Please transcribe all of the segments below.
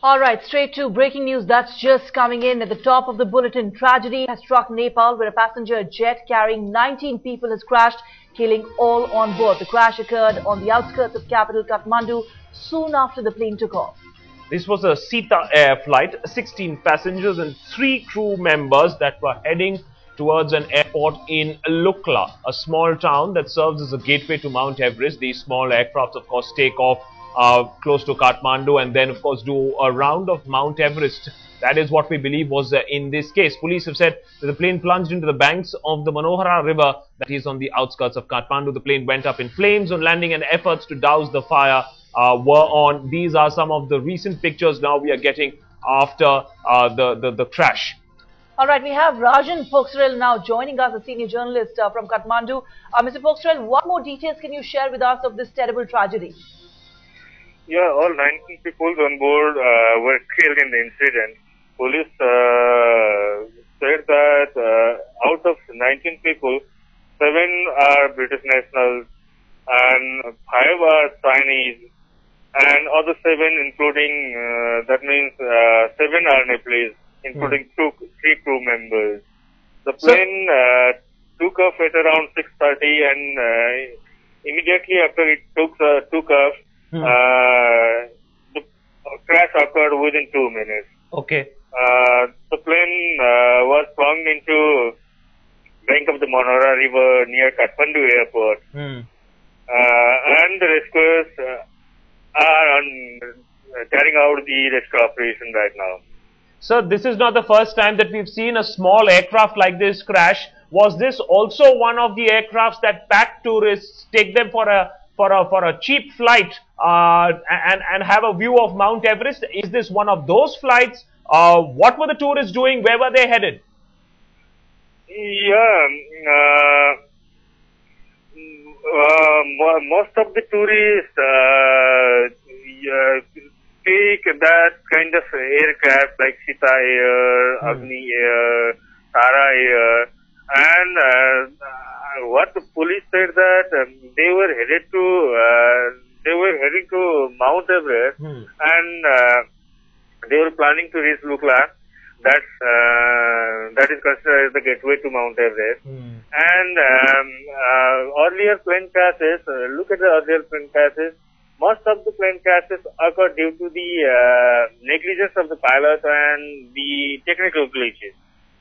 All right, straight to breaking news that's just coming in at the top of the bulletin. Tragedy has struck Nepal where a passenger jet carrying 19 people has crashed, killing all on board. The crash occurred on the outskirts of capital Kathmandu soon after the plane took off. This was a Sita Air flight, 16 passengers and 3 crew members that were heading towards an airport in Lukla, a small town that serves as a gateway to Mount Everest. These small aircrafts, of course, take off close to Kathmandu and then, of course, do a round of Mount Everest. That is what we believe was in this case. Police have said that the plane plunged into the banks of the Manohara River that is on the outskirts of Kathmandu. The plane went up in flames on landing and efforts to douse the fire were on. These are some of the recent pictures now we are getting after the crash. All right, we have Rajan Pokhsarel now joining us, a senior journalist from Kathmandu. Mr. Pokhsarel, what more details can you share with us of this terrible tragedy? Yeah, all 19 people on board were killed in the incident. Police said that out of 19 people, 7 are British nationals and 5 are Chinese, and other 7 including, that means 7 are Nepalese, including 3 crew members. The plane took off at around 6:30 and immediately after it took off, the crash occurred within 2 minutes. Okay. The plane was flung into bank of the Manohara River near Kathmandu airport. And the rescuers are carrying out the rescue operation right now. Sir, this is not the first time that we've seen a small aircraft like this crash. Was this also one of the aircrafts that pack tourists, take them for a cheap flight and have a view of Mount Everest? Is this one of those flights? What were the tourists doing? Where were they headed? Yeah, most of the tourists take that kind of aircraft like Sita Air, Agni Air, Tara Air, and what the police said that they were headed to Mount Everest, and they were planning to reach Lukla. That is considered as the gateway to Mount Everest. And earlier plane crashes, look at the earlier plane crashes. Most of the plane crashes occur due to the negligence of the pilot and the technical glitches.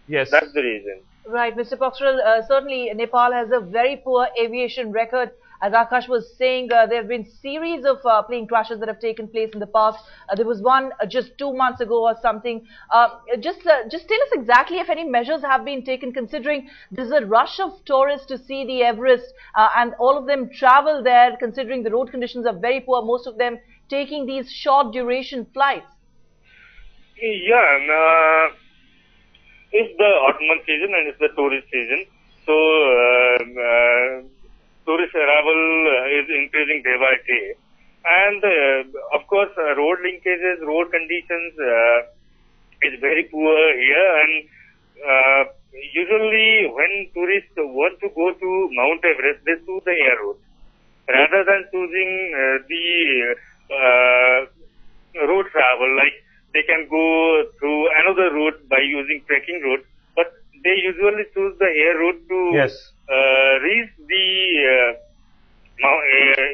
Yes. That's the reason. Right, Mr. Pokhsarel, certainly Nepal has a very poor aviation record. As Akash was saying, there have been series of plane crashes that have taken place in the past. There was one just 2 months ago or something. Just tell us exactly if any measures have been taken, considering there's a rush of tourists to see the Everest and all of them travel there, considering the road conditions are very poor, most of them taking these short duration flights. Yeah, it's the autumn season and it's the tourist season. So, tourist arrival is increasing day by day. And, of course, road linkages, road conditions is very poor here. And usually when tourists want to go to Mount Everest, they choose the air route rather than choosing the road travel. Like they can go through another route by using trekking route, but they usually choose the air route to reach the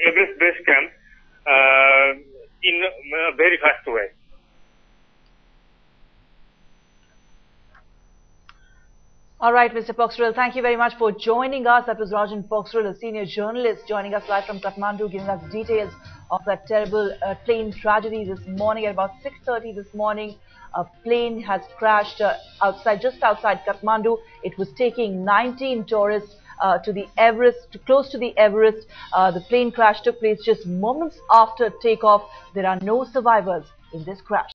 Everest base camp in a very fast way. All right, Mr. Pokhsarel, thank you very much for joining us. That was Rajan Pokhsarel, a senior journalist, joining us live from Kathmandu, giving us details of that terrible plane tragedy this morning. At about 6:30 this morning, a plane has crashed just outside Kathmandu. It was taking 19 tourists to the Everest, close to the Everest. The plane crash took place just moments after takeoff. There are no survivors in this crash.